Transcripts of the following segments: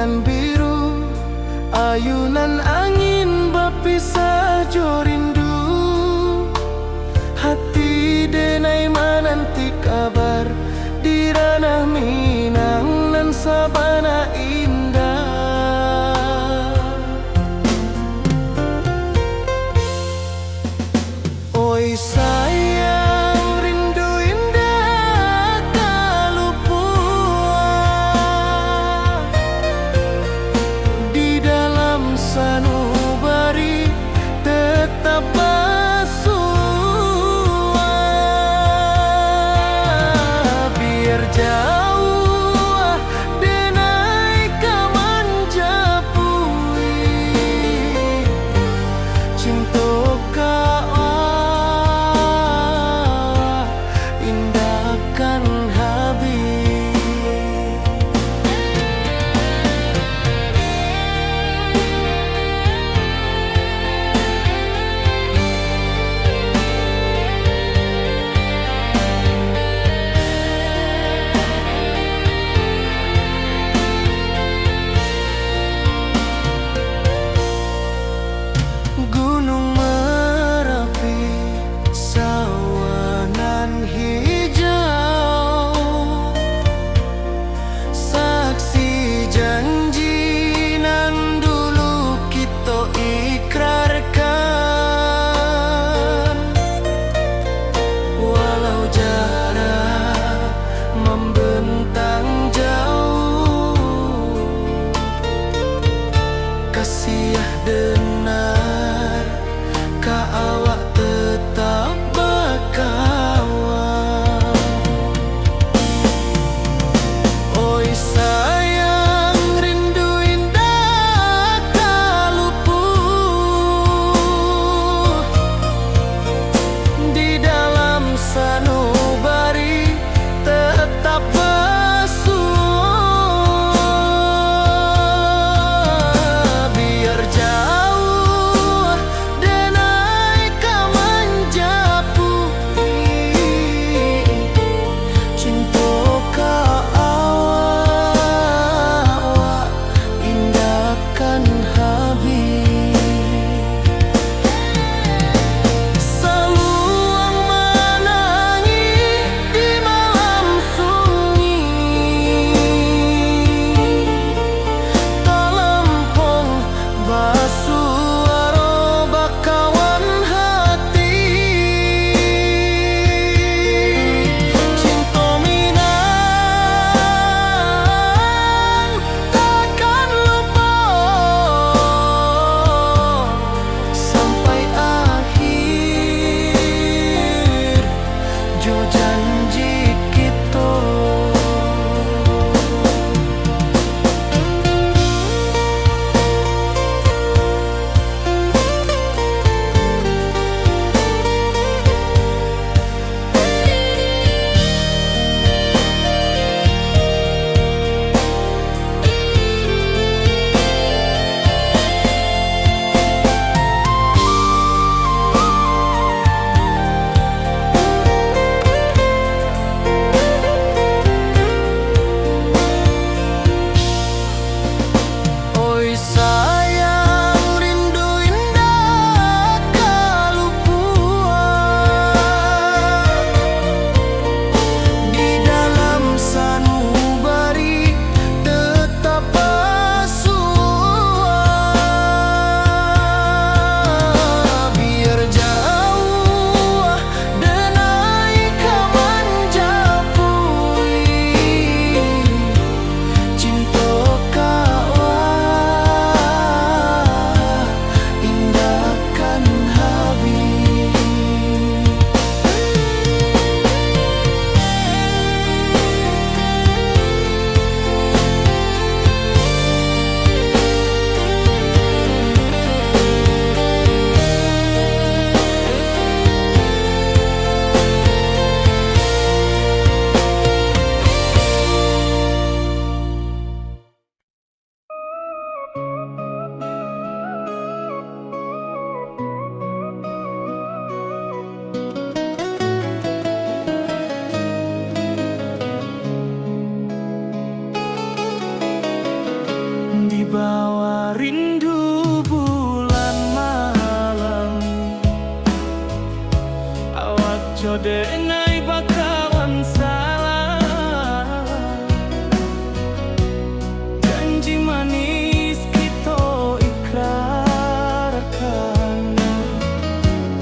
bulan biru, ayunan angin berpisah jo rindu. Hati denai menanti kabar di ranah Minang nan sabana indah. Oi sayang, rindu indah kalupua di dalam sanubari tetap bersua. Biar jauh denai kaman japui cinta indahkan habis. Gunung Merapi, sawanan hijau, rindu bulan malam. Awak jodenai bakawan salah, janji manis kita ikrarkan,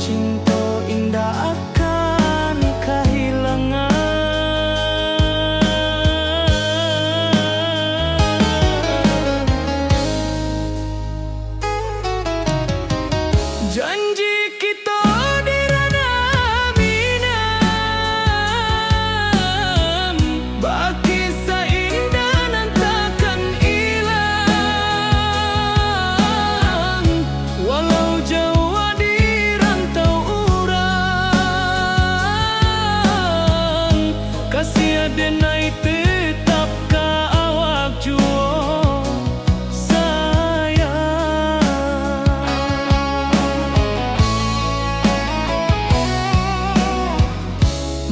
cinta indah akan kehilangan. Janji kita di ranah minam, baki seindah nan takkan hilang. Walau jauh di rantau urang, kasih adenai tetap ka awak jua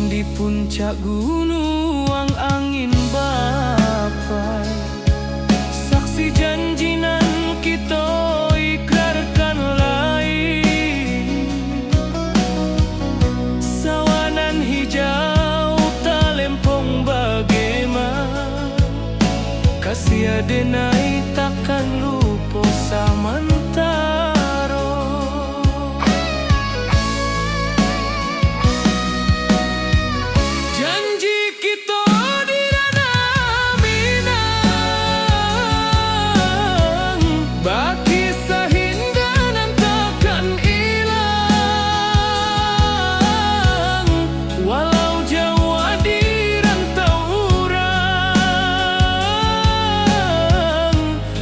di puncak gunung angin bapai, saksi janji nan kita ikrarkan lain. Sawanan hijau talempong bagaimana, kasih adenai takkan lupa samantara. Janji kita di ranah minang, baki sahinda nan takkan hilang. Walau jauh di rantau urang,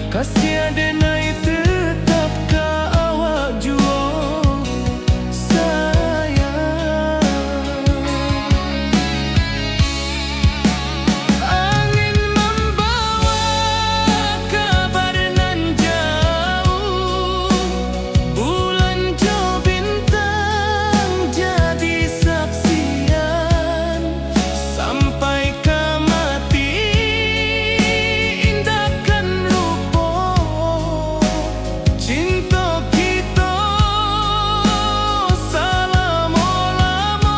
kasih adenai tetap ka awak jua sayang. Angin membawa kabar nan jauh, bulan jo bintang jadi saksian. Sampai ke mati indahkan lupa, cinta kita selama-lama.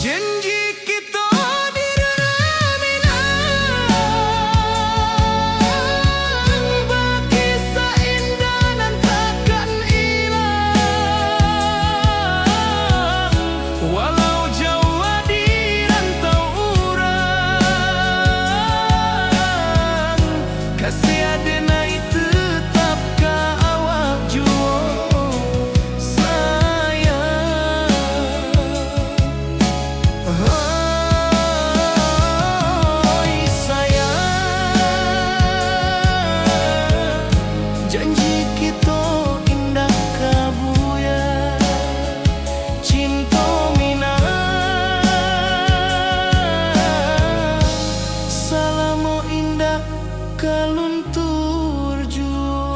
Janji kita di ranah minang, baki seindah nan takkan hilang. Walau jauh di rantau urang, kasih adenai tetap ka awak jua sayang. Oi sayang, janji kita indah kabuya, cinta minang, salamo indah kaluntur jua.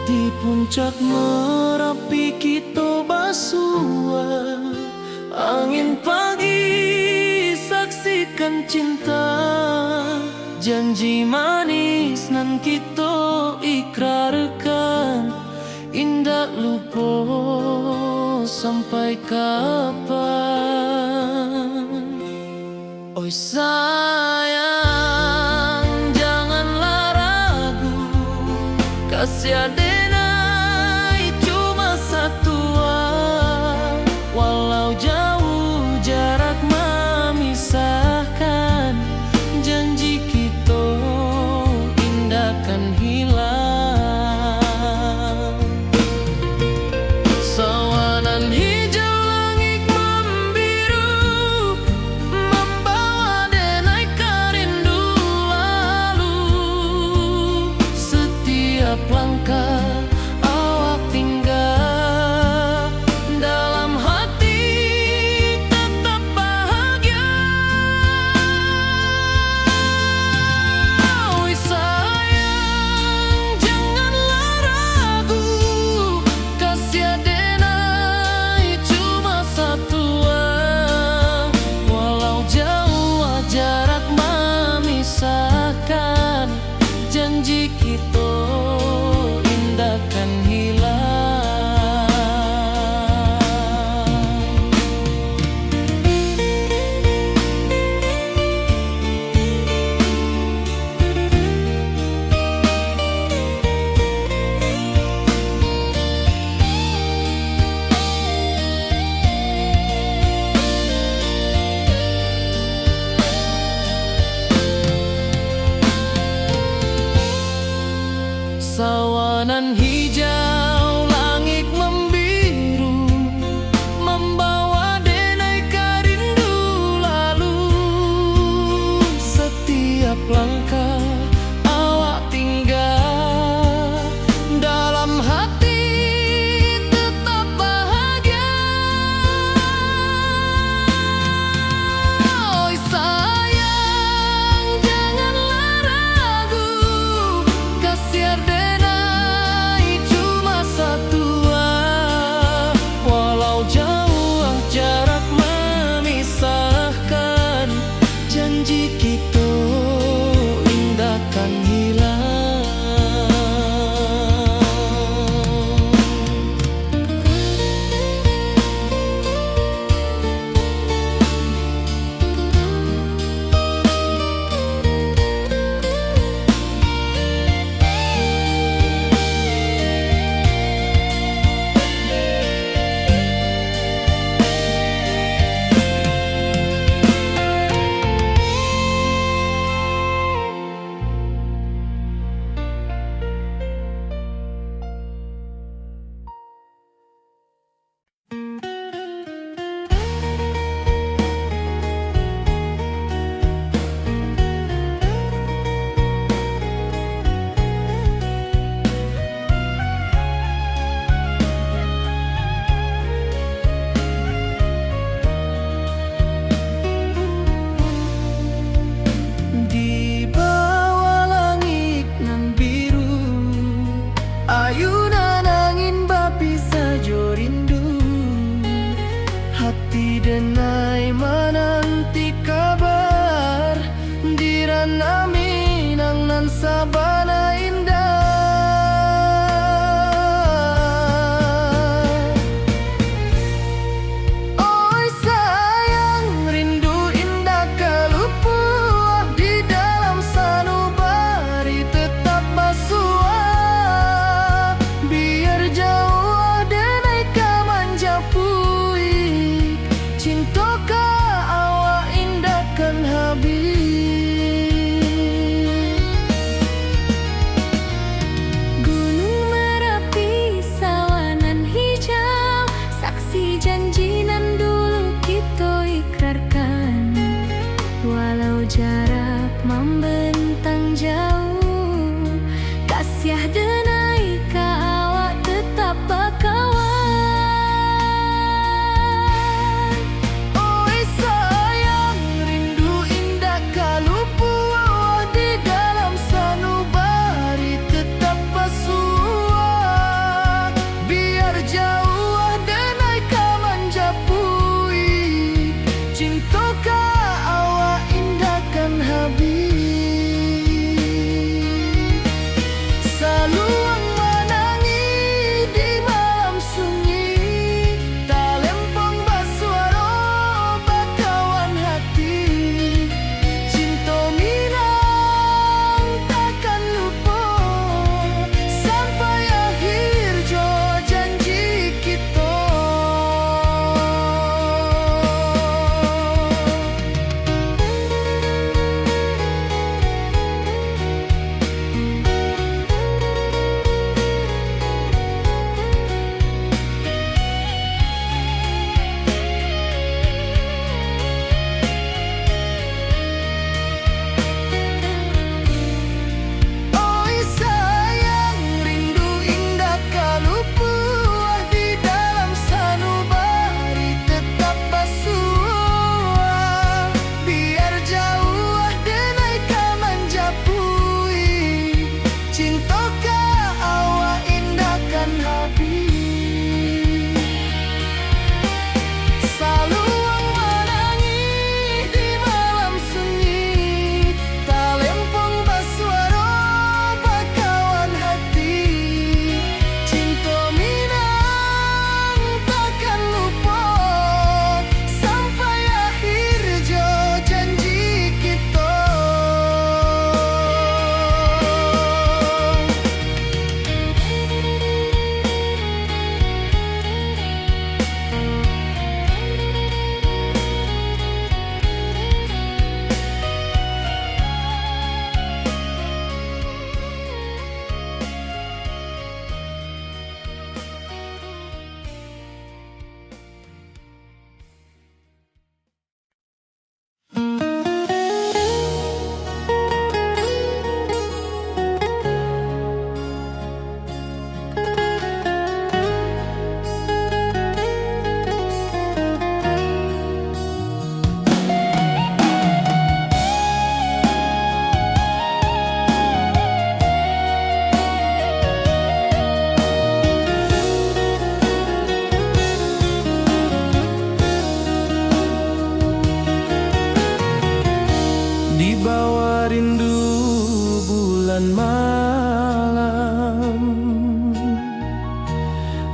Di puncak Merapi kita basua, angin pagi saksikan cinta. Janji manis nan kita ikrarkan, indah lupa sampai kapan. Oi sayang, janganlah ragu, kasih adenai cuma satu. Walau jauh jarak memisahkan, janji kita indahkan hilang. Sawanan hijau langit membiru, Jalan hijau, langit membiru, membawa denai rindu lalu. Setiap langkah awak tinggal, dalam hati tetap bahagia. Oi sayang, janganlah ragu, kasih denai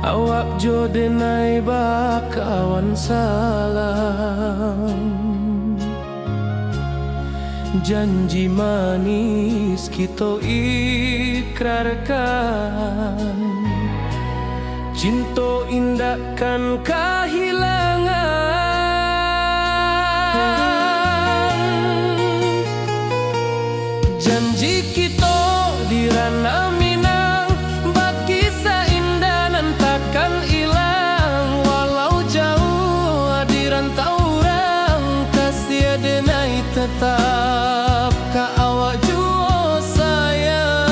awak jo denai bakawan salam. Janji manis kita ikrarkan, cinta indahkan kehilangan. Janji kita di ranah Minang, bagi seindah nan takkan hilang. Walau jauh di rantau orang, kasih denai tetap ka awak jua sayang.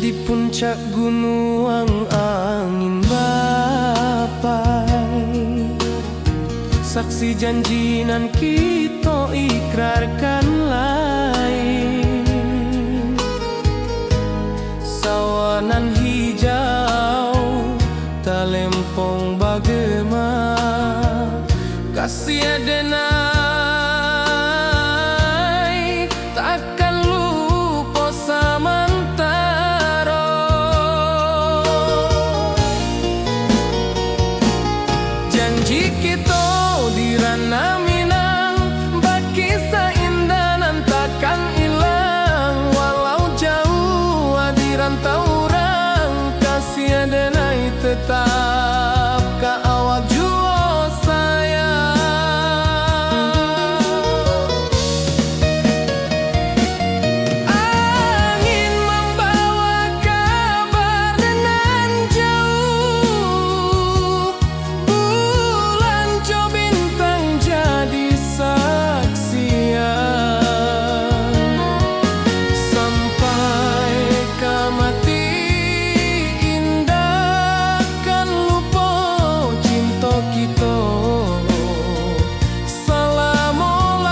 Di puncak gunung angin bapai, saksi janji nan kita ikrarkan lain. Sawanan hijau talempong bagema, kasih denai takkan lupa samantara. Janji kita di ranah Minang, bagi seindah nan takkan hilang. Walau jauh di rantau orang, kasih denai tetap ka awak jua sayang. Angin membawa kabar nan jauh, bulan jo bintang jadi saksian. Sampai ke mati indah kan lupa cinta kita selama-lama.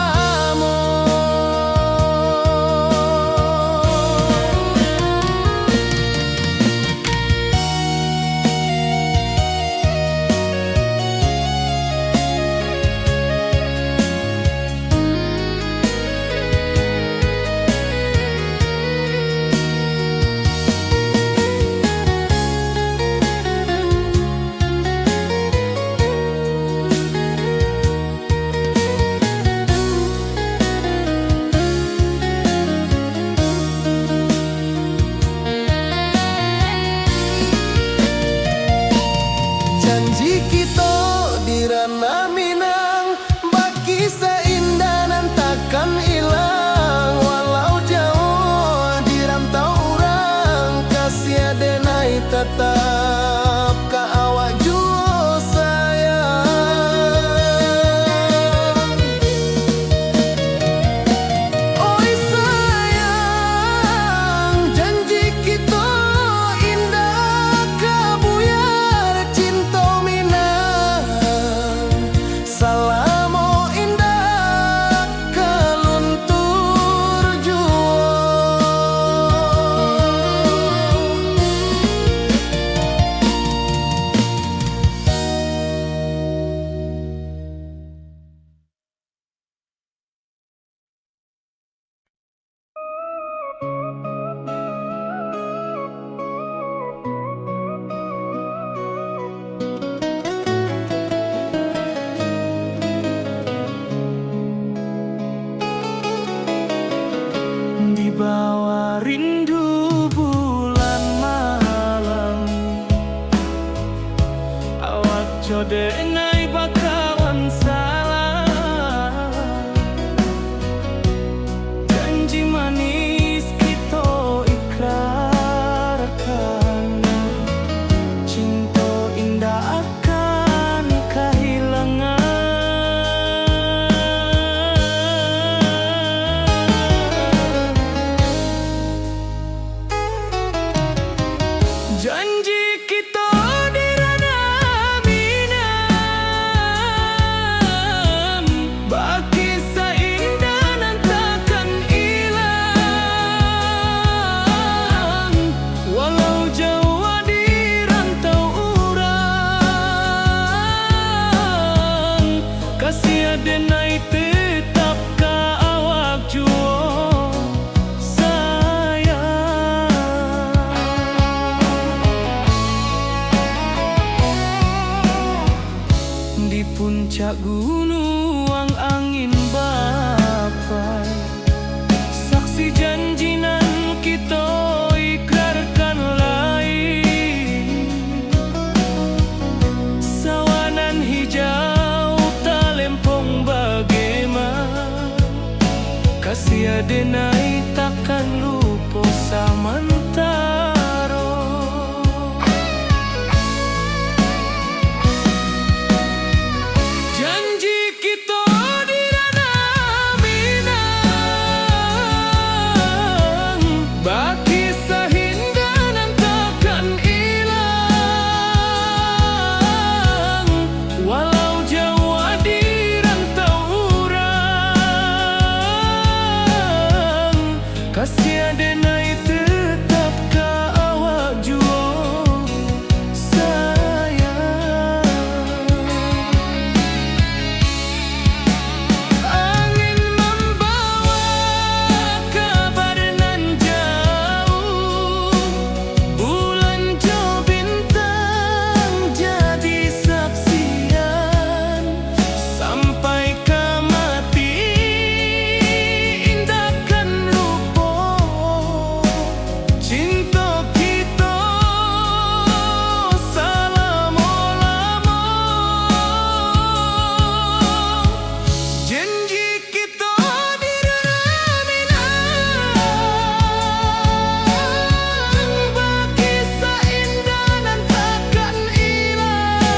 Janji kita di ranah Minang, bagi seindah nan takkan hilang. Walau jauh di rantau orang, kasih denai tetap ka awak jua sayang. Oi sayang, janji kita indah kabuyar cinta Minang. Salamo indah keluntur jua. Di bawah rindu bulan malam, awak jo denai bakawan salam. Janji manis kita ikrarkan, cinta indah akan kehilangan. Janji kita di ranah Minang, bagi seindah nan takkan hilang. kasih denai takkan lupa samantaro. Janji kita di ranah Minang, baki sahindanan takkan hilang. Walau jauh di rantau urang, kasih denai tetap ka awak jua sayang. Angin membawa kabar nan jauh, bulan jo bintang jadi saksian. Sampai ke mati indahkan lupa cinta kita selama-lama. Janji kita di ranah Minang, baki seindah dan takkan hilang.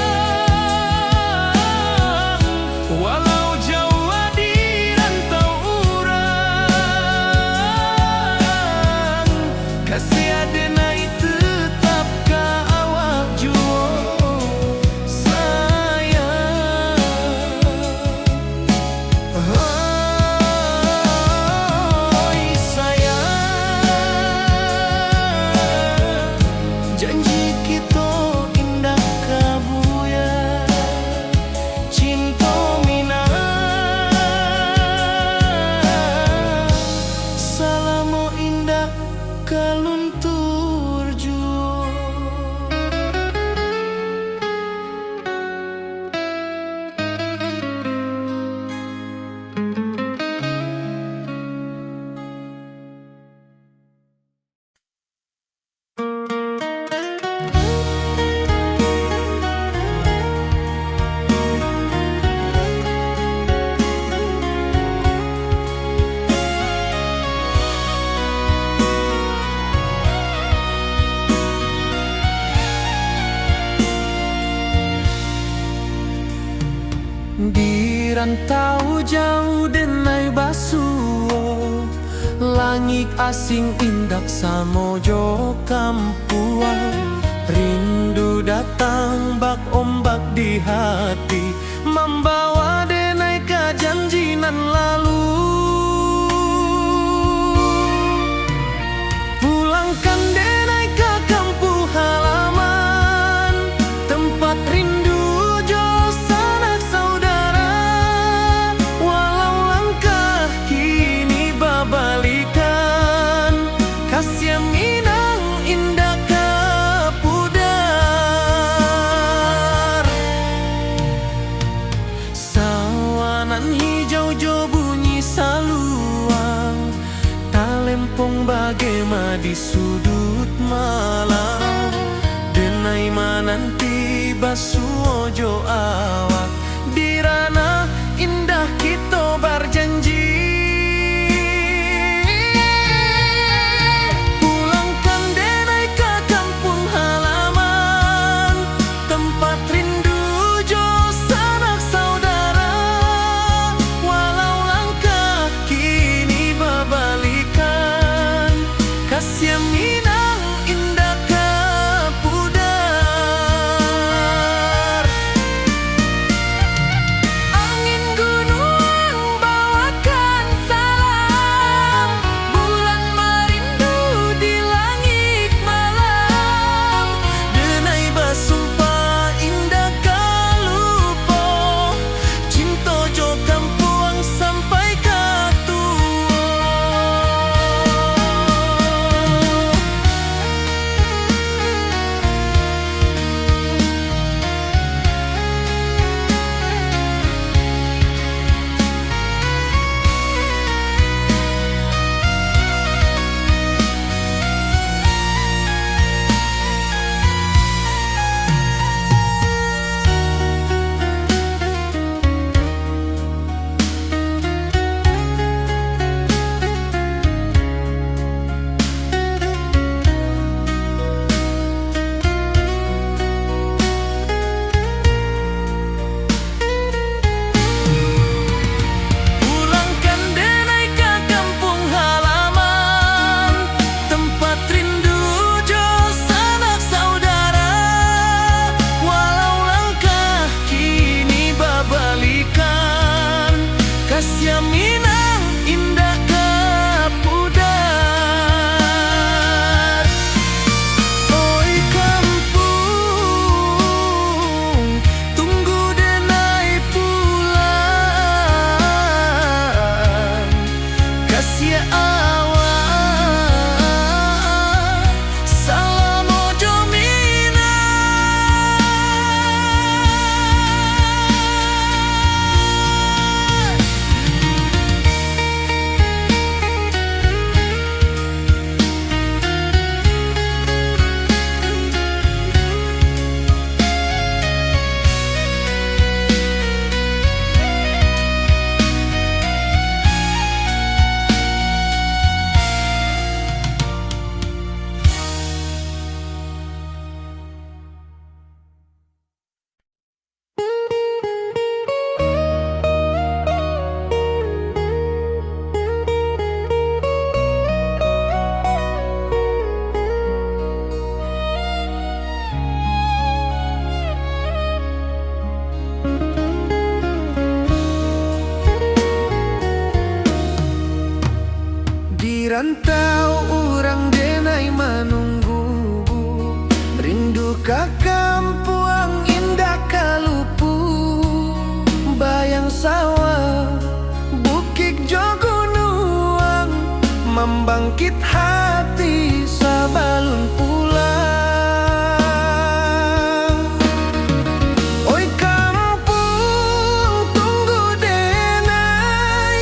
Walau jauh di rantau urang, kasih denai tetap ka awak jua sayang. Oi sayang, janji kita indah kabuya, cinta Minang selama indah kaluntur jua. Di rantau jauh denai basuo, langit asing indak samojo kampuan. Rindu datang bak ombak di hati, membawa denai ke janji nan lalu. Pulangkan denai ke kampung halaman, tempat rindu jo sanak saudara. Walau langkah kini babalikan, kasih Minang indah ka pudar. Sawanan hijau jo bunyi saluang, talempong bagema di sudut malam. Denai mananti basuo jo awak, di ranah indah kita berjanji. Pulangkan denai ke kampung halaman, tempat rindu jo sanak saudara. Walau langkah kini babalikan, kasih Minang indah ka pudar. sia awak salam ojo mina. Di rantau orang denai menunggu, rindu ka kampung indah kalupu, bayang sawah bukit jogunuang, membangkit hati sabalun pulang. Oi kampung tunggu denai,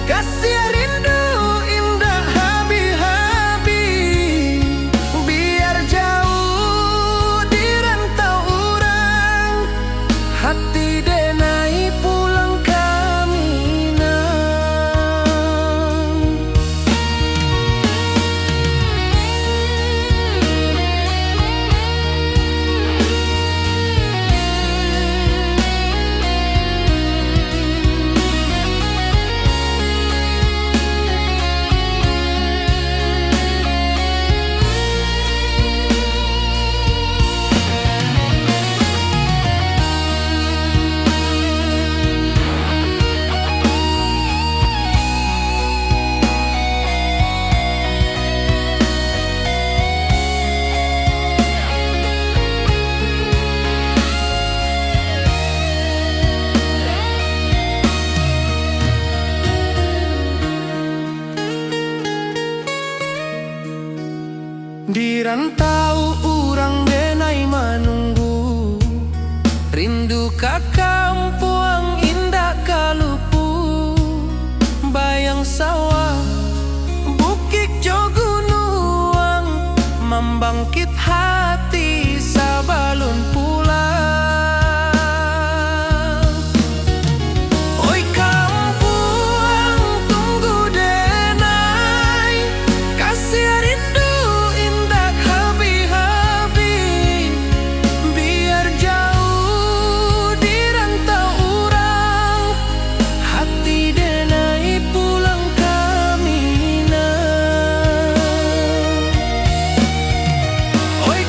kasih rindu indah habi-habi, biar jauh di rantau orang, hati denai pulang ke Minang. Di rantau orang denai menunggu, rindu ka kampung indah kalupu, bayang sawah bukit jogunuang, membangkit hati sabalun pulang. Oi kampung tunggu denai, kasih rindu indah habi-habi, biar jauh di rantau orang, hati denai pulang ke Minang. Oi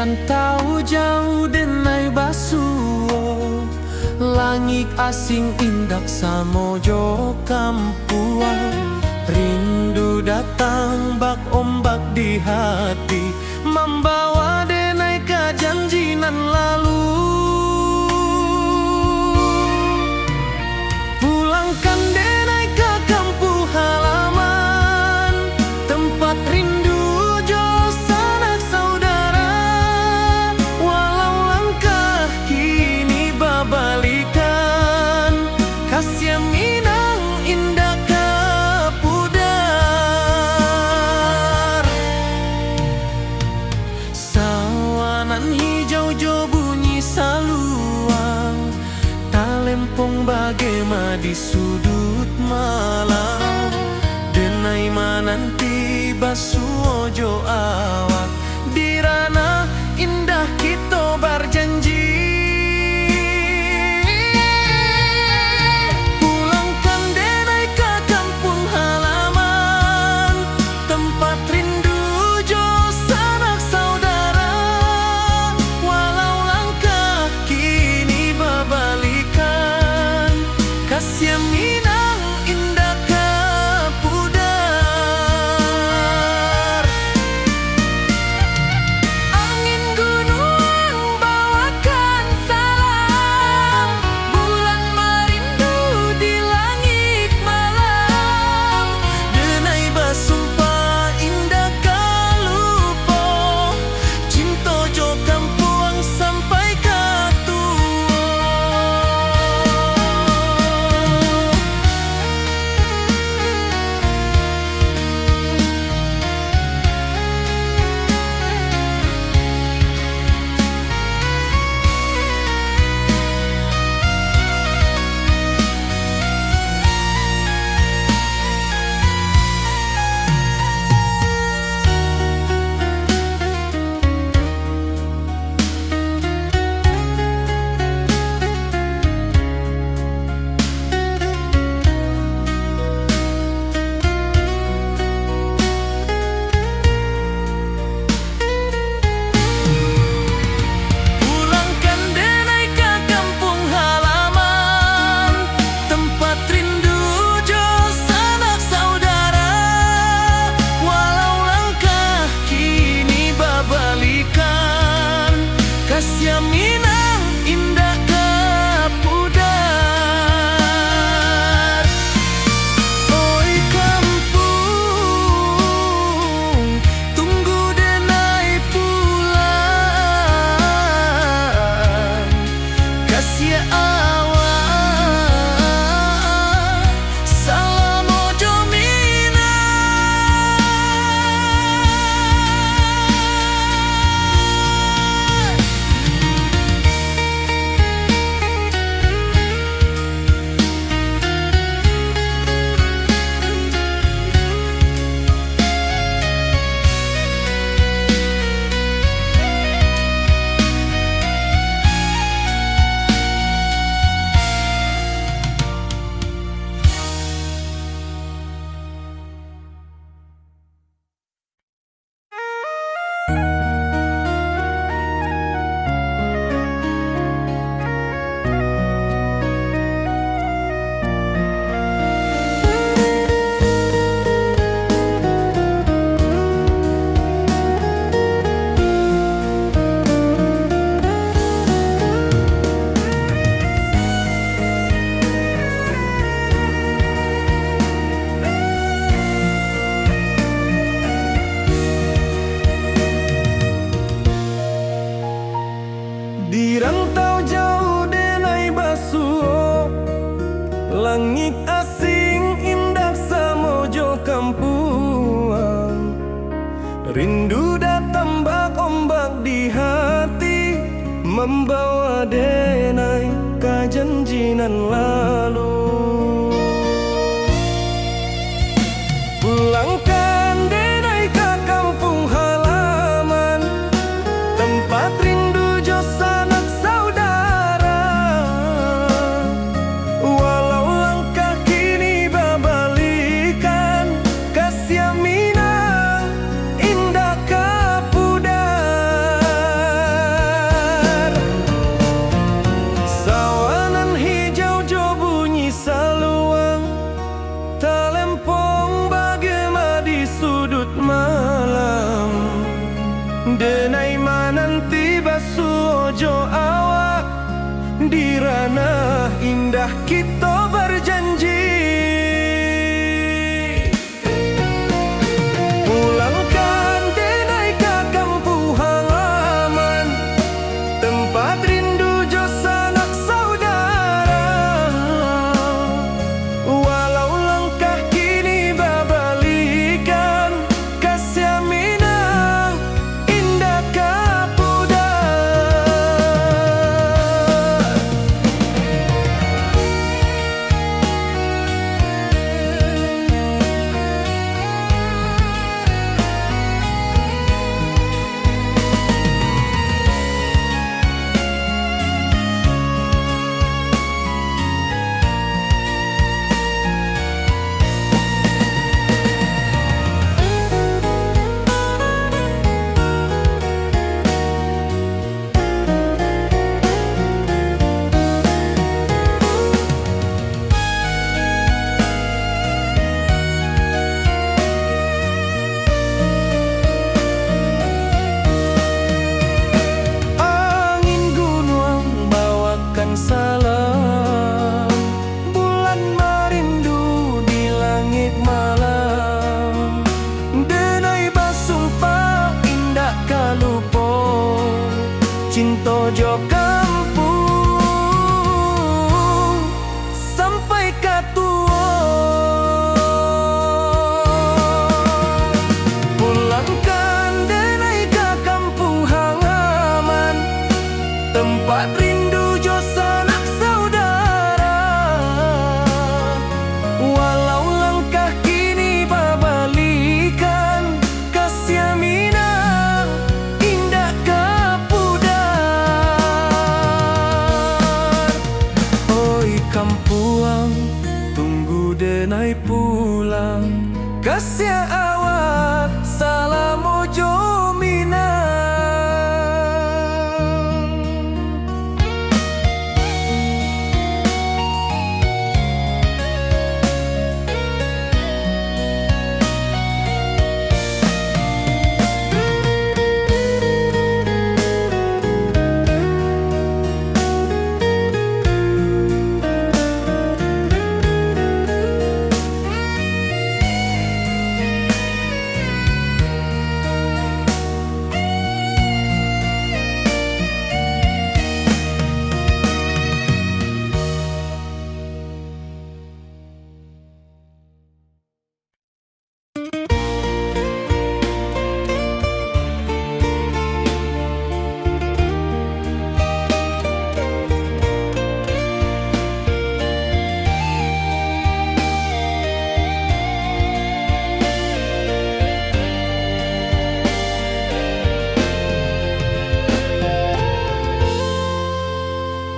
rantau jauh denai basuo, langit asing indak samojo kampuan. Rindu datang bak ombak di hati, membawa denai ke janjinan lalu. Pulangkan denai ke kampung halaman, tempat rindu jo sanak saudara. Walau langkah kini babalikan, kasih Minang indah ke pudar. Sawanan hijau jo bunyi saluang, talempong bagema di sudut malam. Denai mananti basuo jo awak, di ranah indah kita berjanji. Pulangkan denai ke kampung halaman, tempat rindu jo sanak saudara. Walau langkah kini babalikan, kasih Minang indah ke pudar. Angin gunung bawakan salam, bulan merindu di langit malam. Denai basumpah indah kalupo, cinta jo kampuang sampai ke tua. Pulangkan denai ke kampung halaman, tempat rindu jo sanak saudara. Walau langkah kini babalikan, kasih Minang indah ke pudar. Oi kampung, tunggu denai pulang, kasih awak salam ojo Minang. Di rantau jauh denai basuo, langit asing indah samojo kampuang. Rindu datang bak ombak di hati, membawa denai ke janjinan lalu. Pulangkan denai ke kampung halaman, tempat rindu jo sanak saudara. Walau langkah kini babalikan, kasih Minang indah ke pudar. Denai mananti basuh ojo awak, di ranah indah kita berjanji. Pulangkan denai ke kampung halaman, tempat rindu jo sanak saudara. Walau langkah kini babalikan, kasih minang indah kapudar. Angin gunung bawakan salam, bulan merindu di langit malam. Denai basumpah indah kalupo, cinta jo kampung sampai katua. Pulangkan denai ke kampung halaman, tempat rindu jo sanak saudara. Walau langkah kini babalikan, kasih minang indah kapudar. Oi kampuang, tunggu denai pulang, kasih awak salam ojo minang.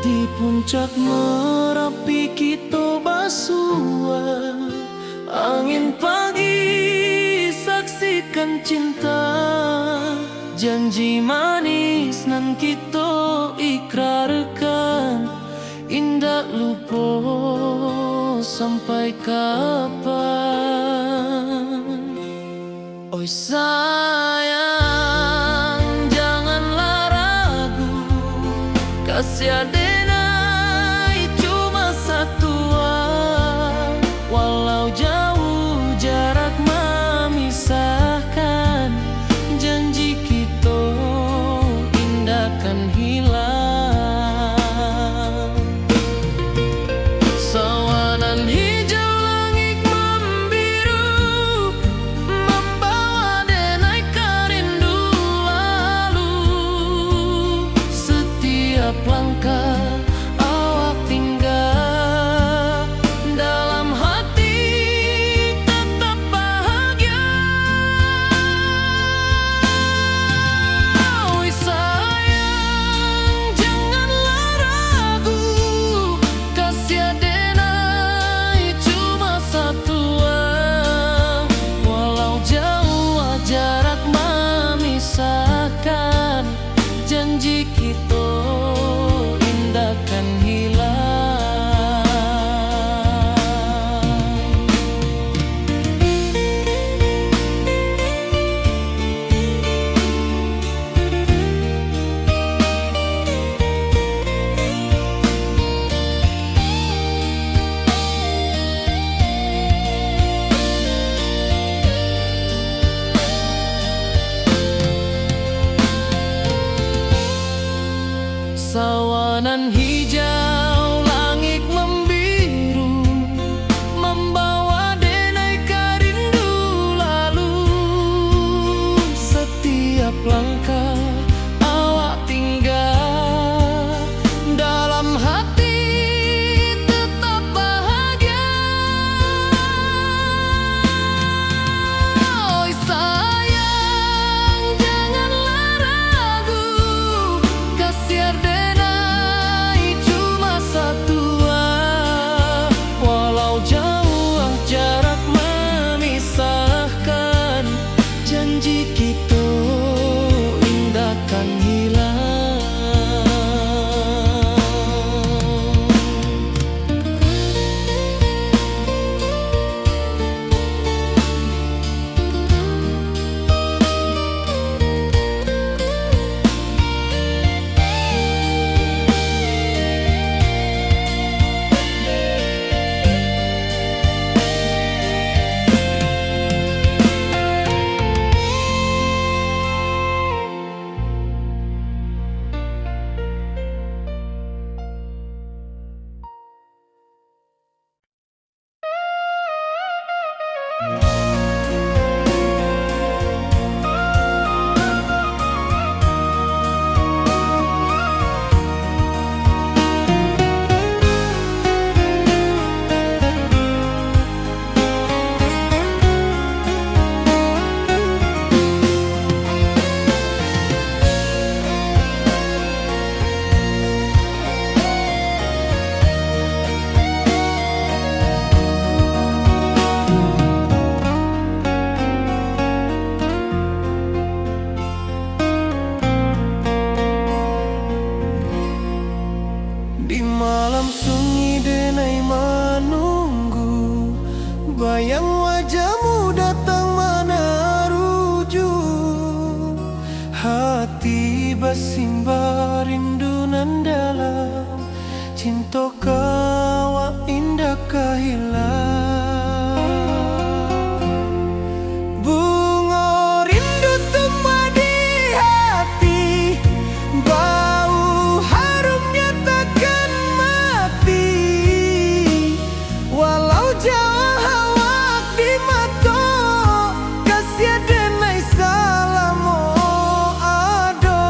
Di puncak Merapi kita basua, angin pagi saksikan cinta. Janji manis nan kita ikrarkan, indah lupa sampai kapan. Oi sayang, janganlah ragu, kasih denai cuma satuan. Walau jauh jarak memisahkan, janji kita indahkan hilang. Sawanan hijau langit membiru, membawa denai kerindu. Taman hijau, langit membiru, membawa denai rindu lalu. Setiap langkah awak tinggal, dalam hati tetap bahagia. Oi sayang, janganlah ragu, kasih denai cuma satu. Walau jauh jarak memisahkan, janji kita indahkan hilang. Di malam sunyi denai menunggu, bayang wajahmu datang meneruju. Hati bersimbar rindu nan dalam, cinta kau indah kehilang. Bunga rindu tumbuh di hati, bau harumnya takkan mati. Walau jauh awak di mata, kasih denai salam ado.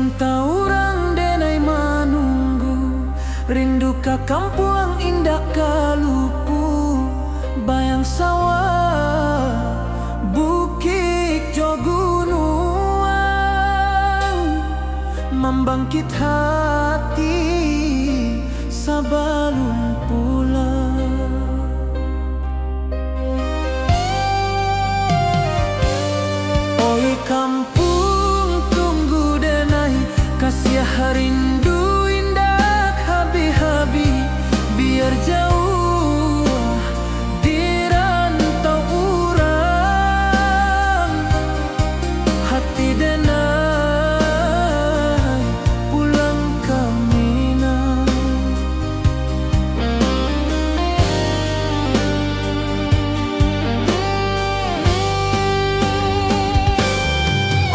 rantau orang denai manunggu, rindu ka kampung indah kalupu, bayang sawah, bukit jo gunung, membangkit hati sebelum pulang. Oi kampung tunggu denai, kasih rindu indah habi-habi, biar jauh di rantau urang, hati denai pulang ke Minang.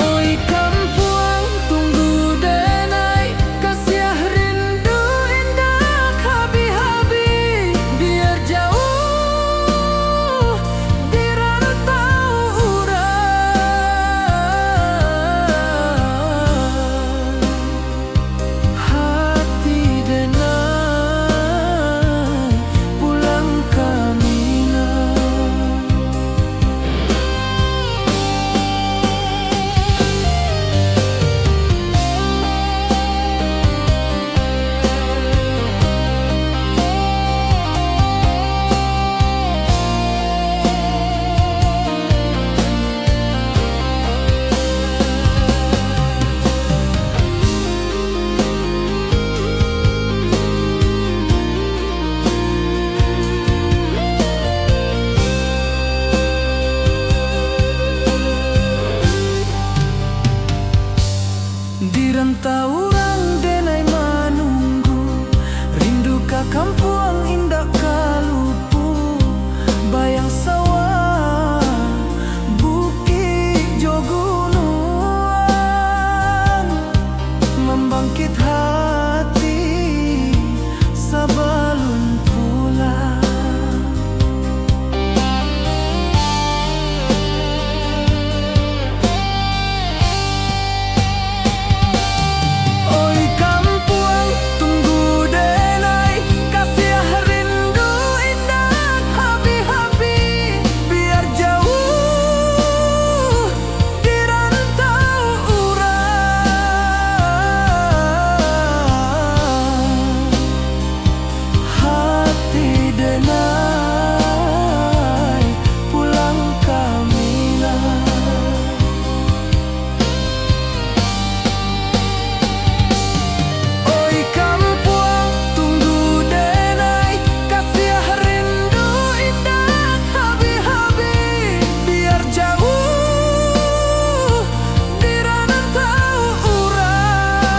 Oi kampung tunggu denai, kasih rindu indah habi-habi, biar jauh di rantau urang, hati denai pulang ke Minang. Di rantau orang denai manunggu, rindu ka kampung indah kalupu, bayang sawah, bukit jo gunung, membangkit hati sebelum pulang. Oi kampung tunggu denai, kasih rindu indah habi-habi, biar jauh di rantau urang, hati denai pulang ke Minang. Oi kampung tunggu denai, kasih rindu indah habi-habi, biar jauh di rantau urang,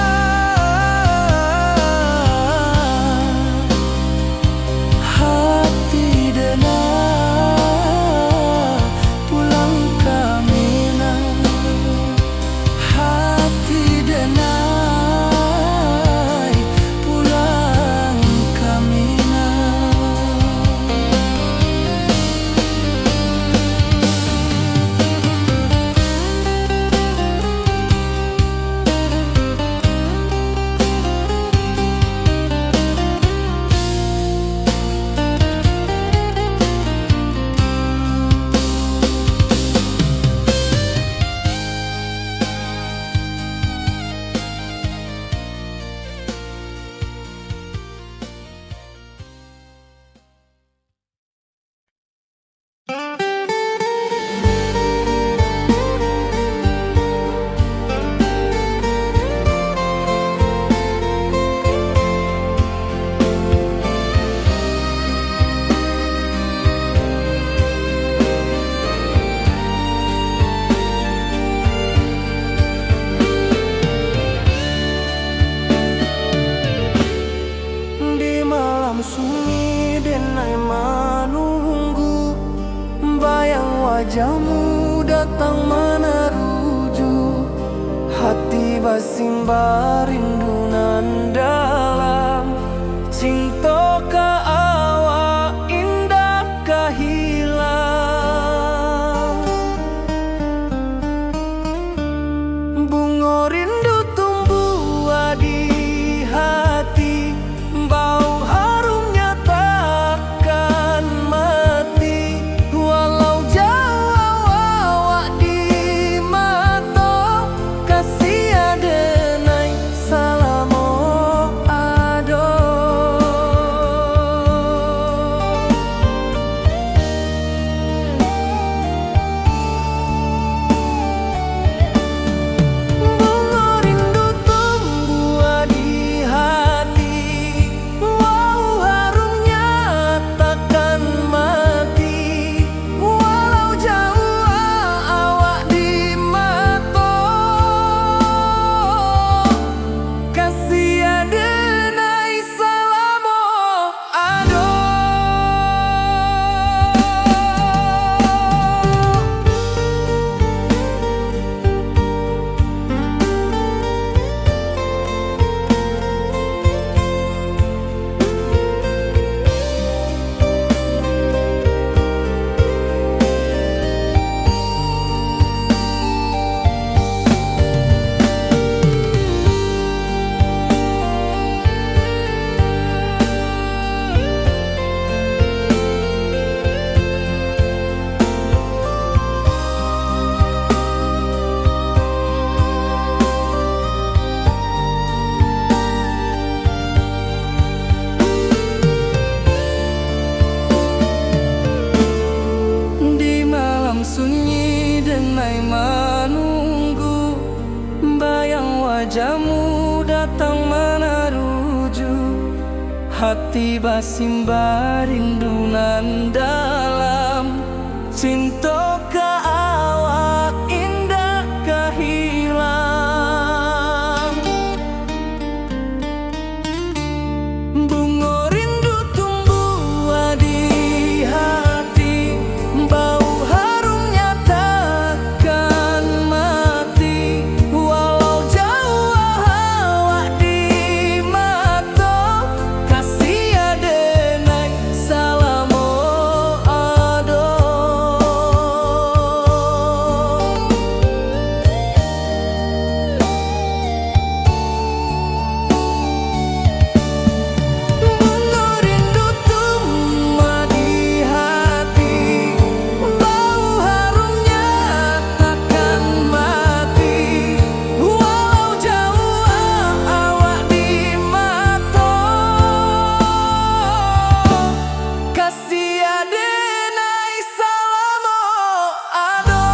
hati denai pulang ke Minang, hati denai pulang ke Minang. Di malam sunyi denai manunggu, bayang wajahmu datang meneruju, hati basimba rindu nan dalam, cinta ka awa indah ka hilang, bunga rindu tumbuh wajahmu datang menaruju, hati basimba rindu nan dalam. Cinta ka awak indah kahilang. Bunga rindu tumbuh di hati, bau harumnya takkan mati. Walau jauh awak di mata, kasih adenai salamo ado. Bunga rindu tumbuh di hati, bau harumnya takkan mati. Walau jauh awak di mata, kasih adenai salamo ado.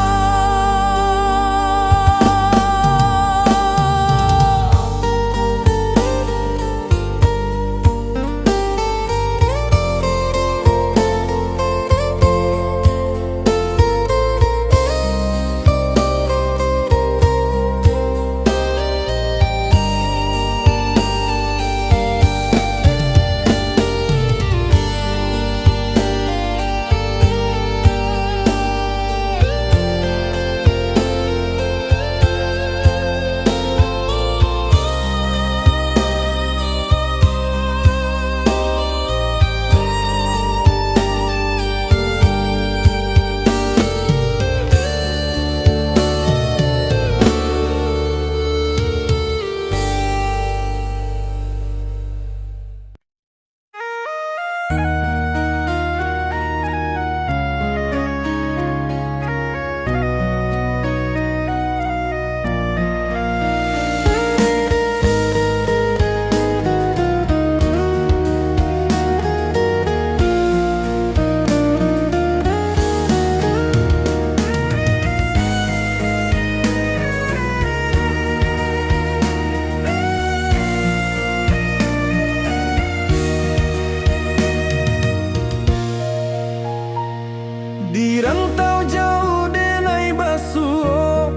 Di rantau jauh denai basuh,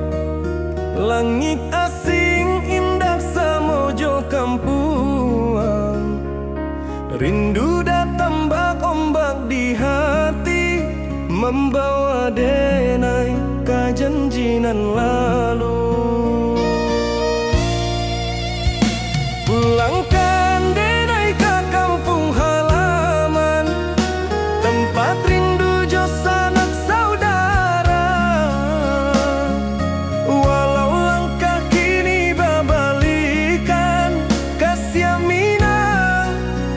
langit asing indah samojo kampuang. Rindu datang bak ombak di hati, membawa denai kajanjinan lalu. Pulangkan denai ke kampung halaman, tempat rindu jo sanak saudara. Walau langkah kini babalikan, kasih Minang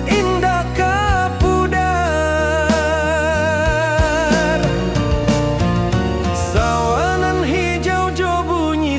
indah kapudar. Sawanan hijau jo bunyi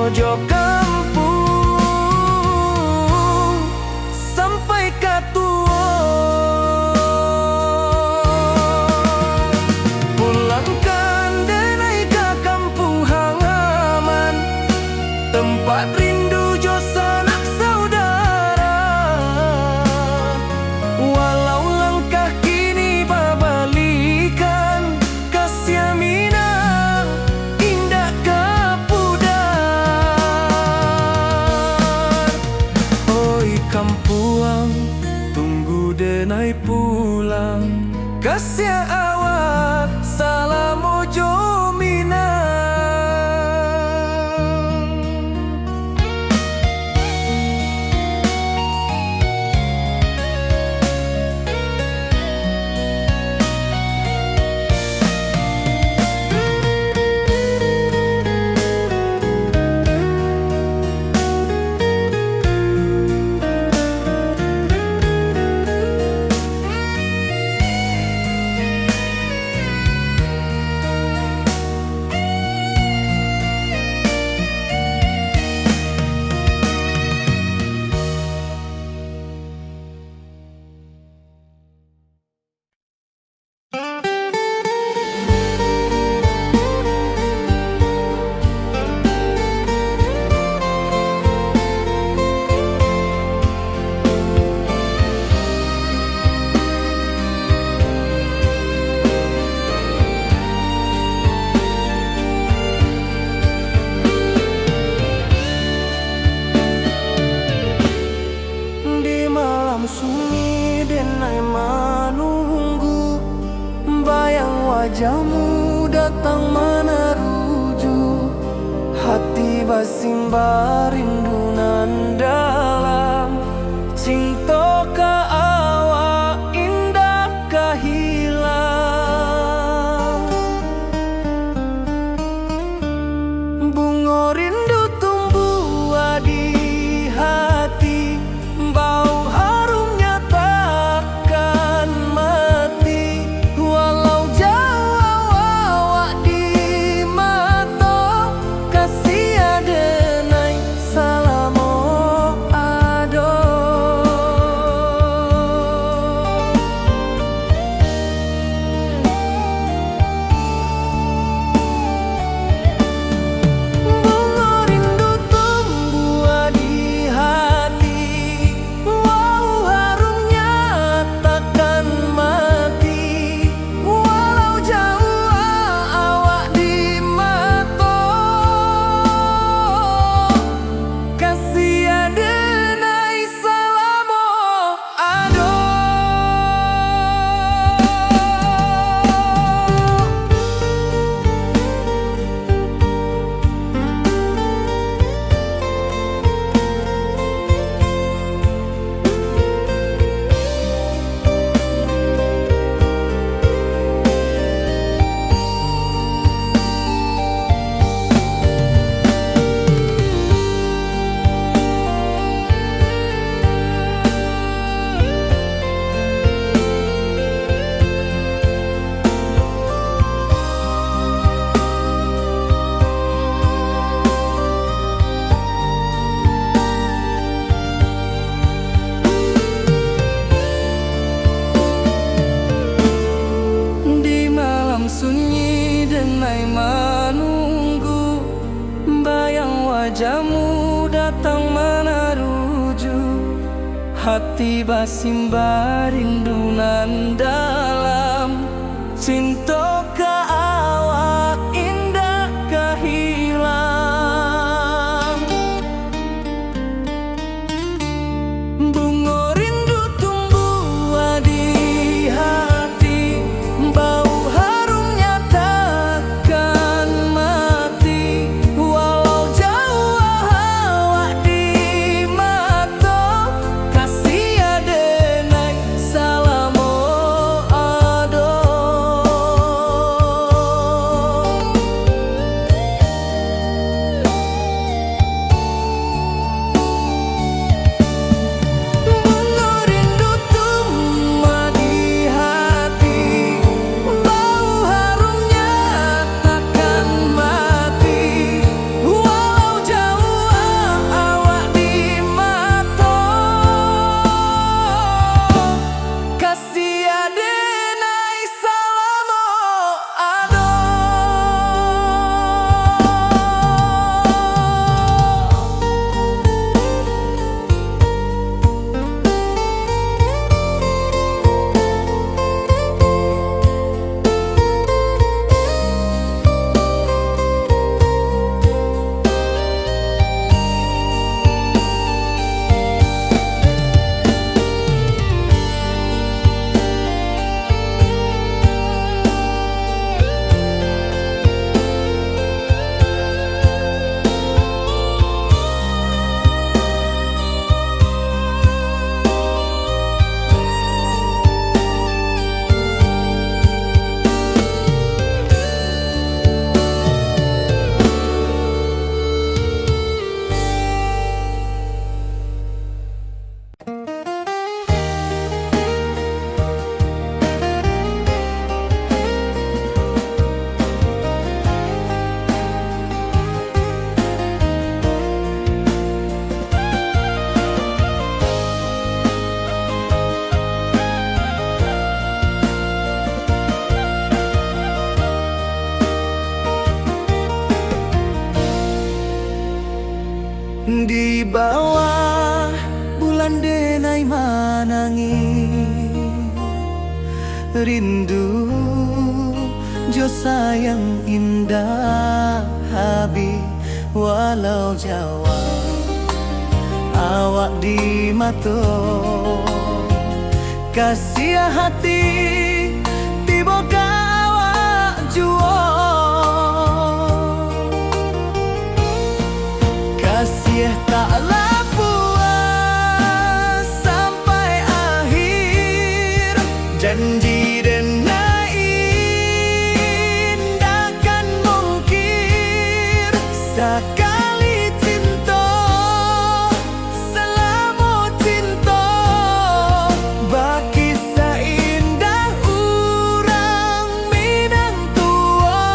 mojo kampung sampai katua. Pulangkan denai ke kampung halaman, tempat rindu jo sanak saudara. Walau langkah kini babalikan, kasih minang indah kapudar. Oi kampuang, tunggu denai pulang, kasih awak salam mojo minang. Sunyi denai menunggu, bayang wajahmu datang meneruju. Hati basimba rindu nan dalam, cinta ka awak indah ka hilang. Bunga rindu tumbuh di hati, bau sunyi denai menunggu, bayang wajahmu datang meneruju. Hati basimba rindu nan dalam, cinta ka awak indah ka hilang. Bunga rindu tumbuh di hati, bau rindu jo sayang indah habis walau Jawa awak di mato kasih hati tiba ka awak juo kasih taklah puas sampai akhir janji dan takkan mungkin sekali cinta selama cinta baki seindah orang Minang tua.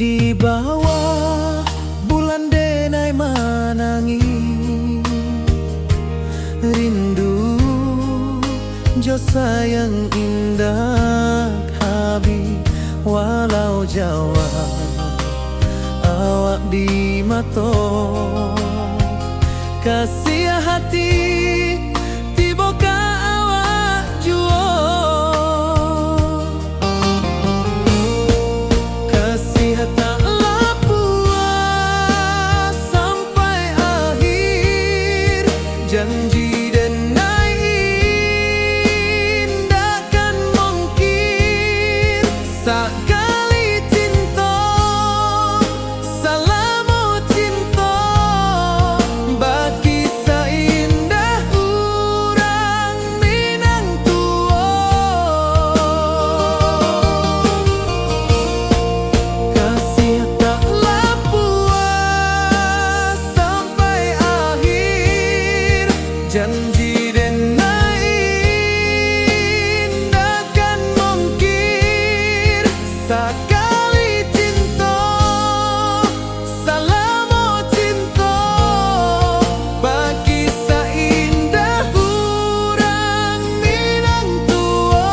Di bawah bulan denai manangi rindu jo sayang indah habis walau Jawa awak di mato kasih hati tiba ka awak juo taklah puas sampai akhir janji dan takkan mungkin sekali cinta selama cinta baki seindah orang Minang tua kasih taklah puas sampai akhir janji dan takkan mungkin sekali cinta selama cinta baki seindah orang Minang tua.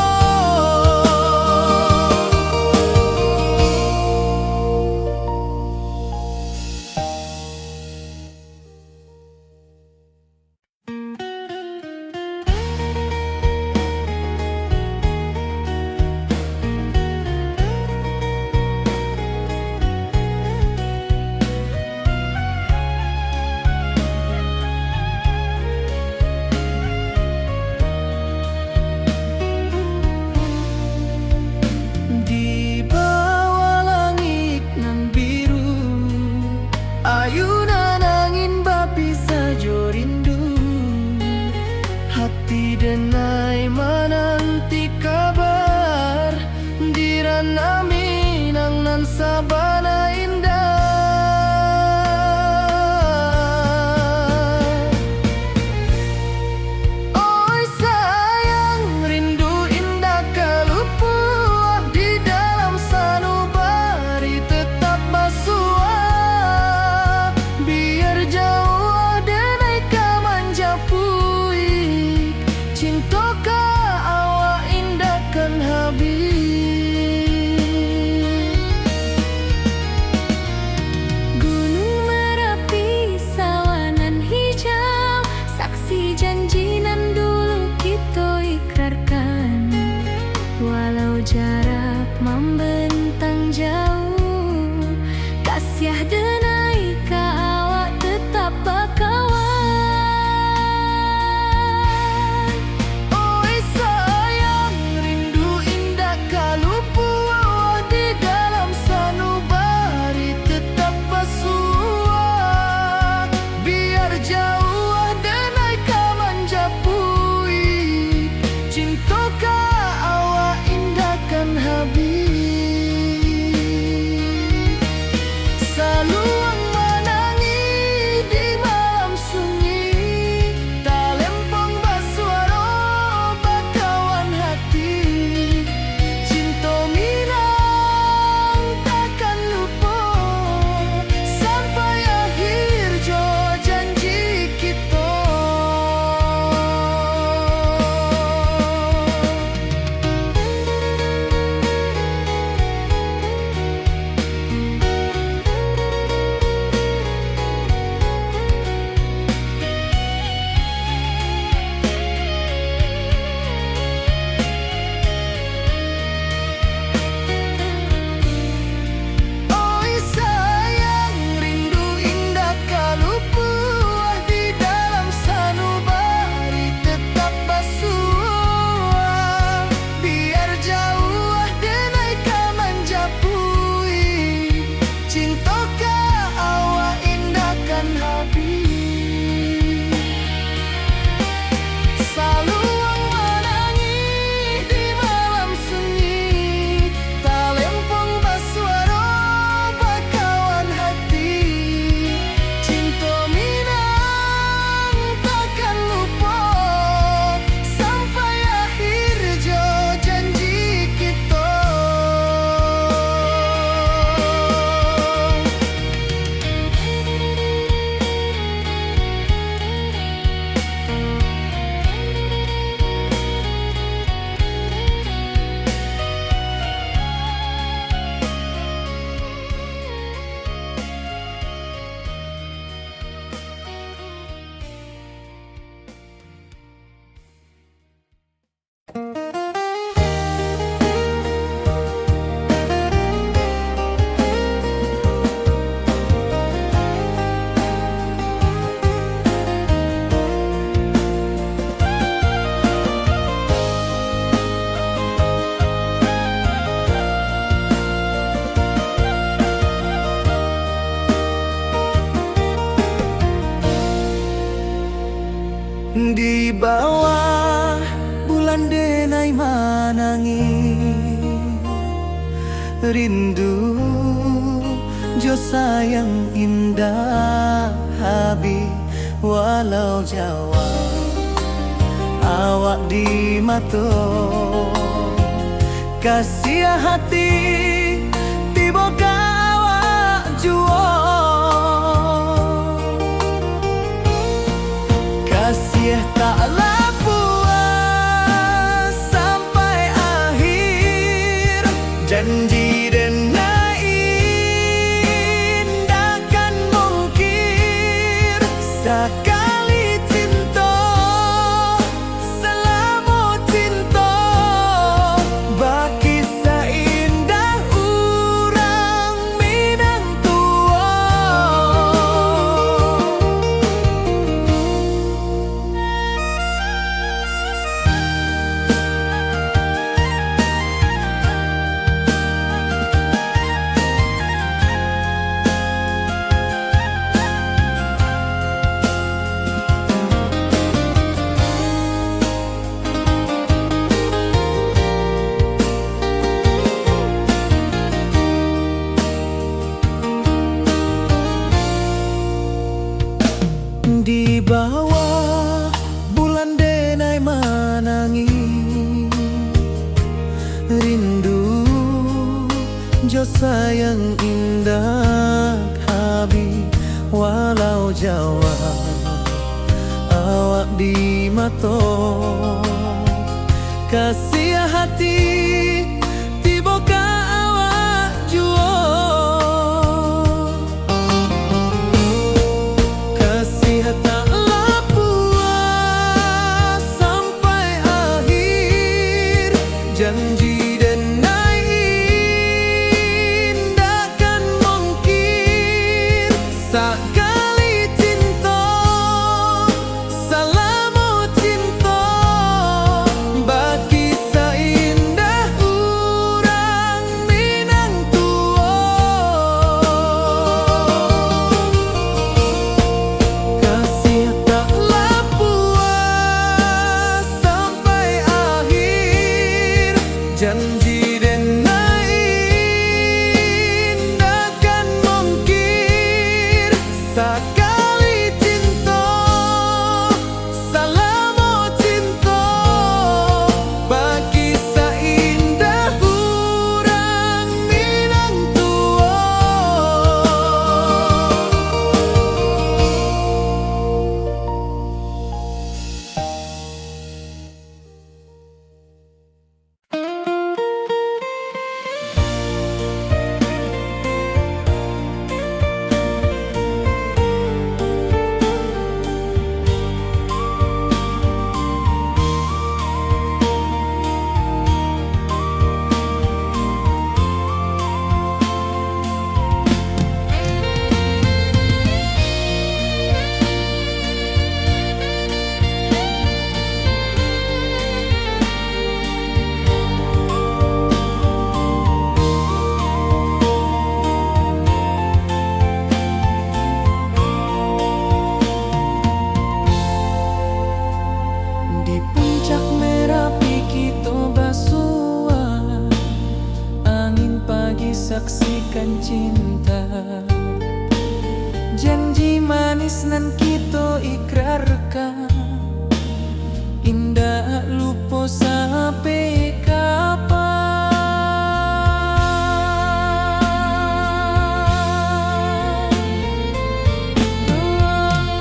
Di bawah langit nan biru ayunan angin bapi sajo rindu hati denai menanti kabar di ranah Minang nan sabana indah. Oi sayang rindu indah kalupuah di dalam sanubari tetap basua biar jauh denai ka manja puik cinta ka awak indah kan habis. Gunung Merapi sawanan hijau saksi janji nan dulu kita ikrarkan walau jarak membentang jauh kasih denai ka awak tetap bakawan. Oi sayang rindu indah kalupuah di dalam sanubari tetap basua biar jauh denai ka manja puik Di bawah bulan denai manangi rindu jo sayang indah habi walau Jawa awak di mato kasih hati tiba awak juo kasih taklah puas sampai akhir janji dan indahkan mungkir sekali cinta selama cinta baki seindah urang Minang tua. Di bawah bulan denai manangi rindu jo sayang indah habi walau Jawa awak di mato kasih hati tiba ka awak juo taklah puas sampai akhir janji dan indahkan mungkir sekali cinta selama cinta baki seindah urang Minang tua kasih taklah puas sampai akhir janji dan indahkan mungkir sekali cinta selama cinta baki seindah urang Minang tua. Di puncak Merapi kita basua angin pagi saksikan cinta janji manis nan kita ikrarkan indah lupa sampai kapan.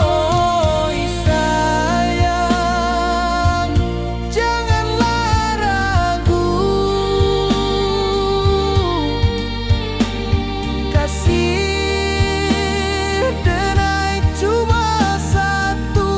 Oi sayang janganlah ragu kasih denai cuma satu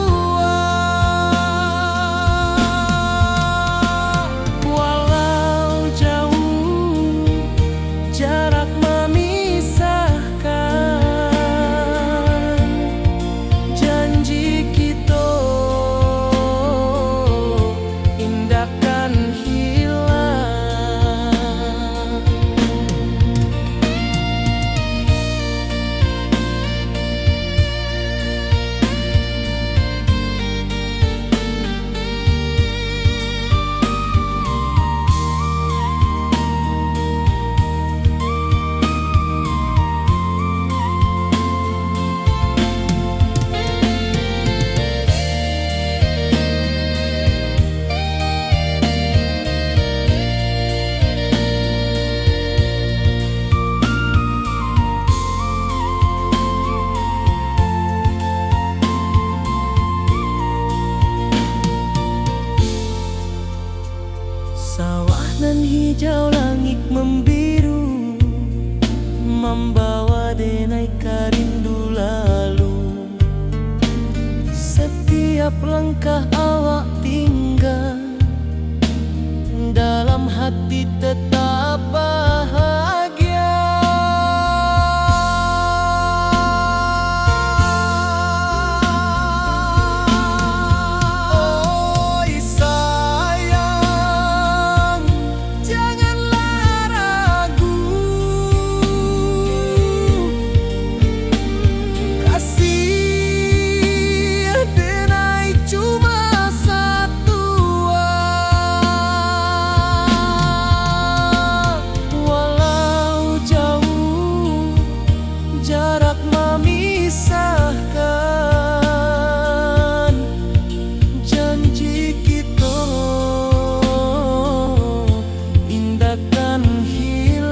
hijau langit membiru, membawa denai rindu lalu. Setiap langkah awak tinggal, dalam hati tetap bahagia. Oi sayang, janganlah ragu, kasih denai cuma satu. Walau jauh jarak memisahkan, janji kita indahkan hilang.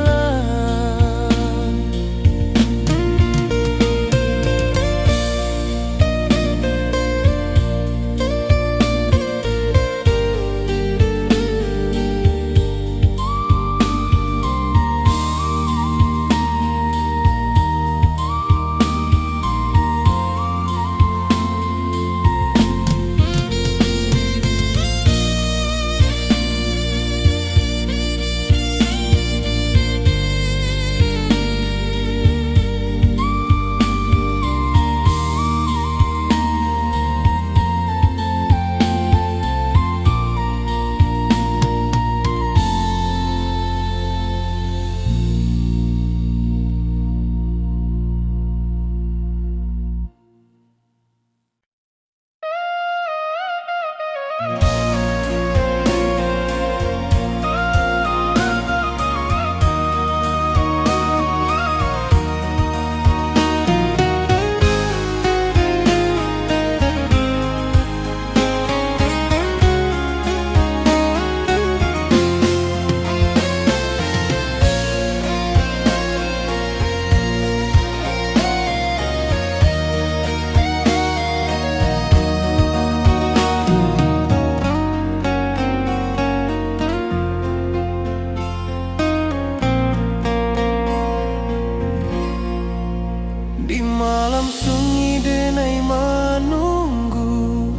Di malam sunyi denai menunggu,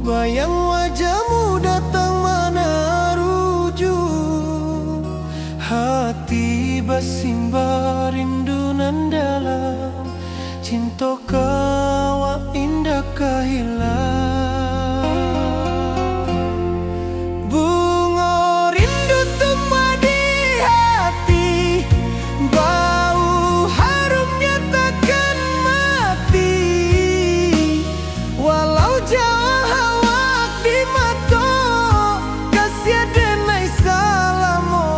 bayang wajahmu datang meneruju. Hati bersimbar rindu nan dalam, cinta kau indah kehilang. Bunga rindu tumbuh di hati, bau harumnya takkan mati. Walau jauh awak di mata, kasih denai salamu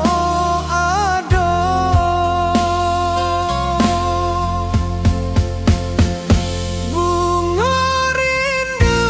ado. Bunga rindu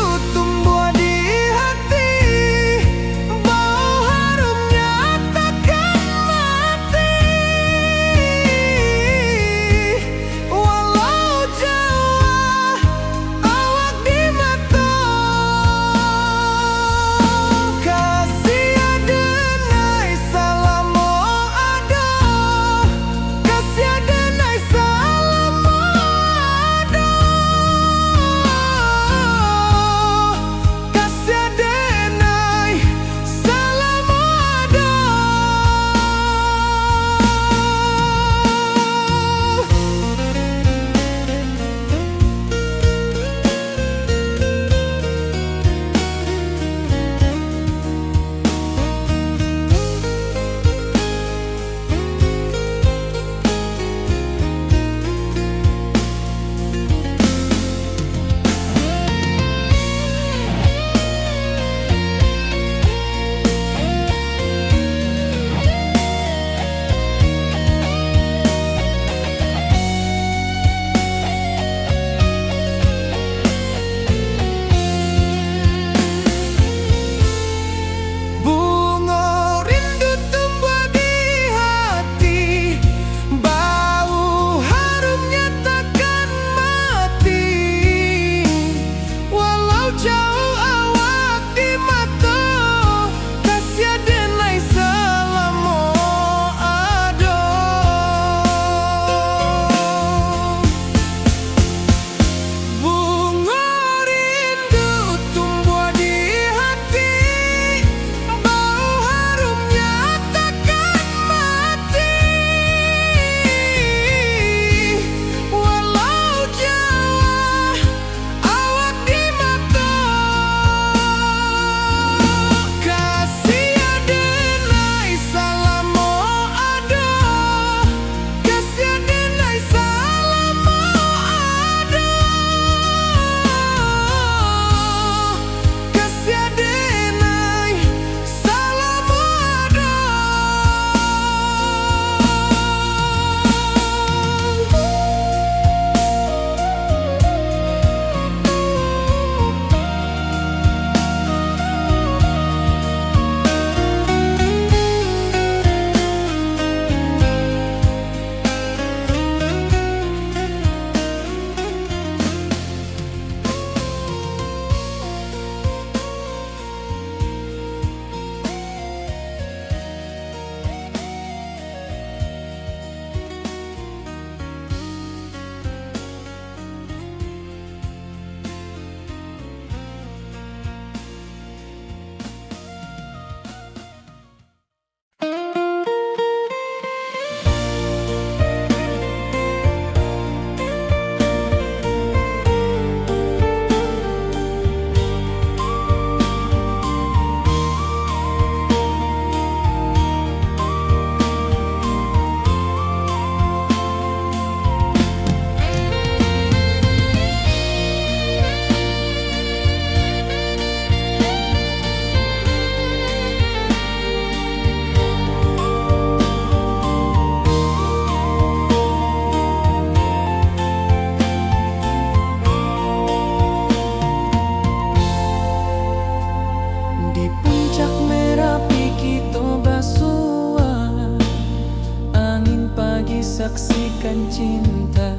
saksikan cinta.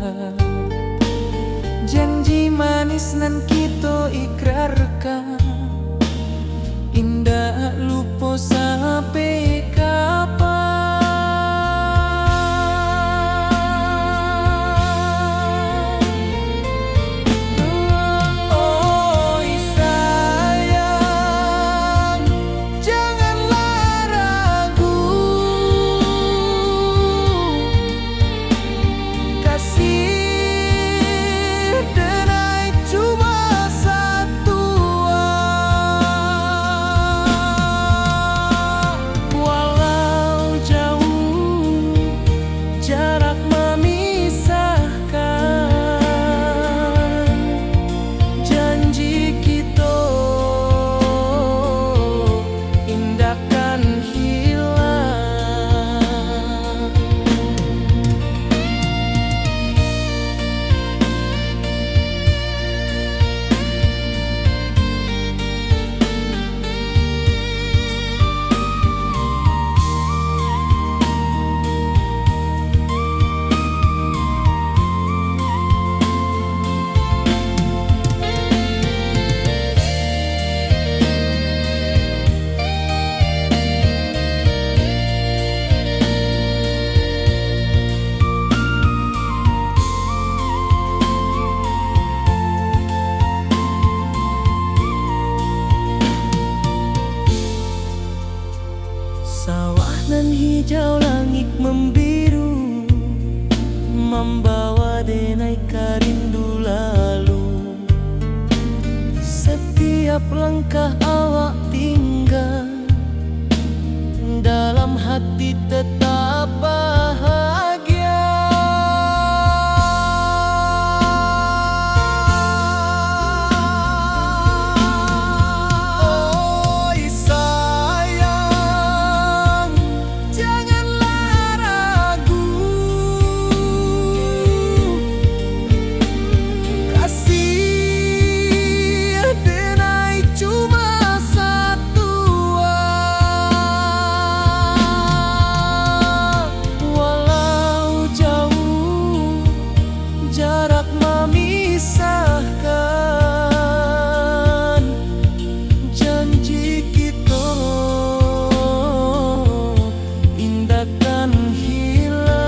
Janji manis nan kita ikrarkan, indah lupa sampai kapan. Oi sayang, janganlah ragu, kasih denai cuma satu. Walau jauh jarak memisahkan, janji kita indahkan hilang. Sawah nan hijau, langit membiru, membawa denai karindu lalu. Setiap langkah awak tinggal, dalam hati tetap bahagia. Oi sayang, janganlah ragu, kasih denai cuma satu. Walau jauh jarak memisahkan, janji kita indahkan hilang.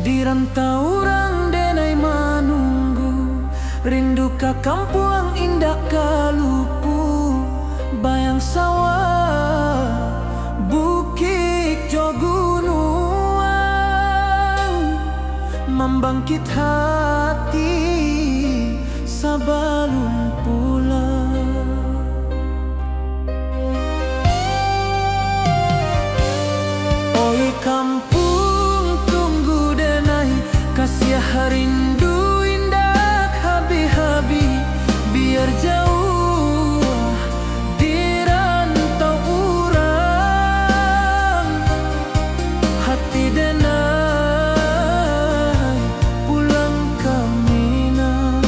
Di rantau orang denai menunggu, rindu ka kampung indah kalupu, bayang sawah bukit jo gunung, membangkit hati sebelum pulang. Oi kampung tunggu denai, kasih rindu indah habi-habi, biar jauh di rantau urang, hati denai pulang ke Minang.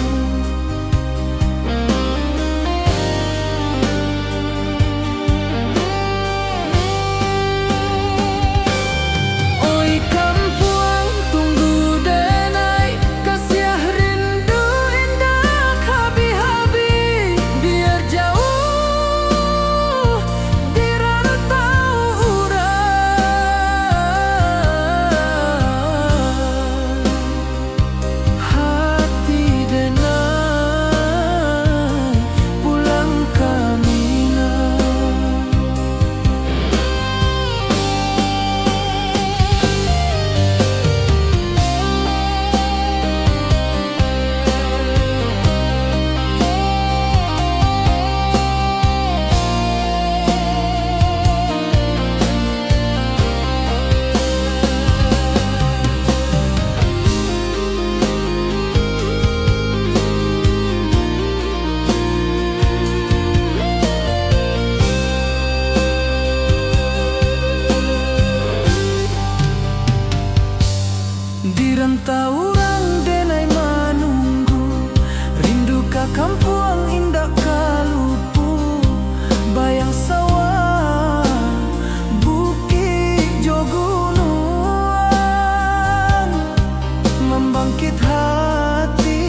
membangkit hati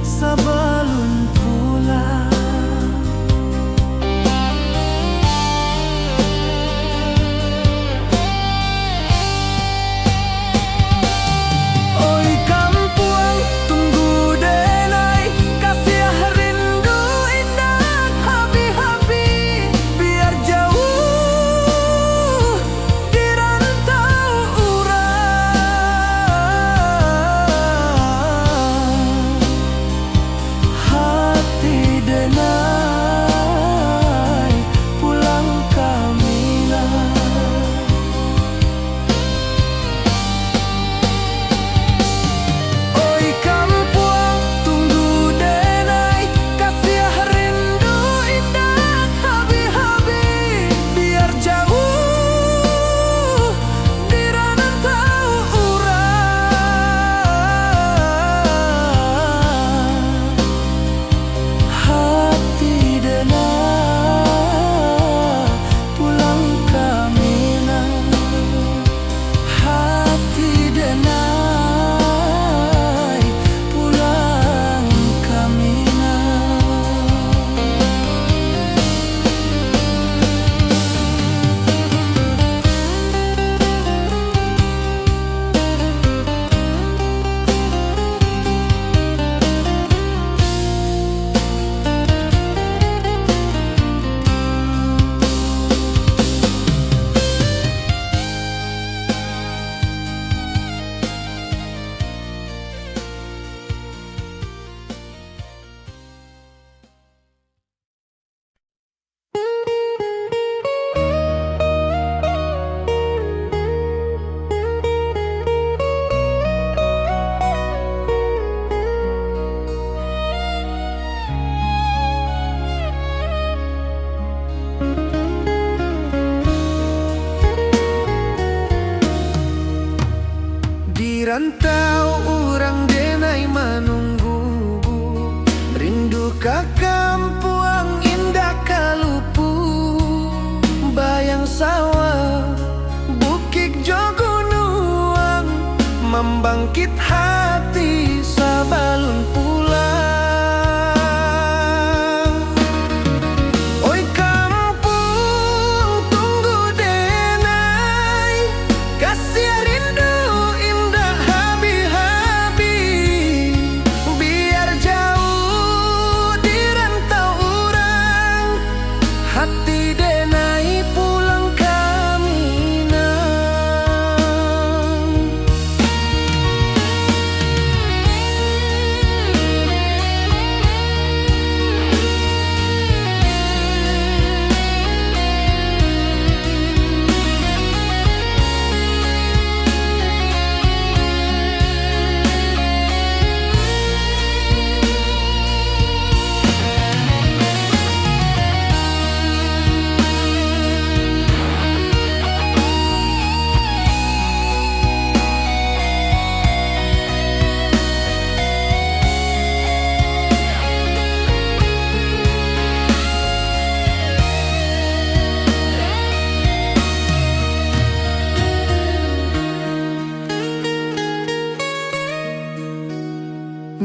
sebelum pulang. Oi kampung, tunggu denai, kasih rindu indah habi-habi. Biar jauh di rantau urang, hati denai pulang kamilah. Oi kampung, tunggu denai, kasih rindu indah habi-habi. Biar jauh di rantau urang, hati denai pulang kamilah. Hati denai pulang kamilah. Di rantau urang denai menunggu, rindu ka kampung indah kalupu. Bayang sawah, bukit jo gunung, membangkit hati sebelum pulang. Oi kampung, tunggu denai, kasih rindu indah habi-habi. Biar jauh di rantau urang, hati denai pulang kaminang.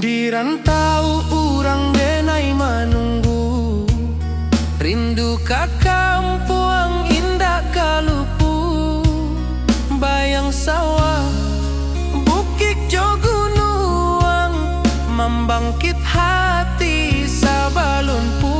Di rantau urang denai menunggu, rindu ka kampung indah kalupu. Bayang sawah, bukit jo gunung, membangkit hati sebelum pulang.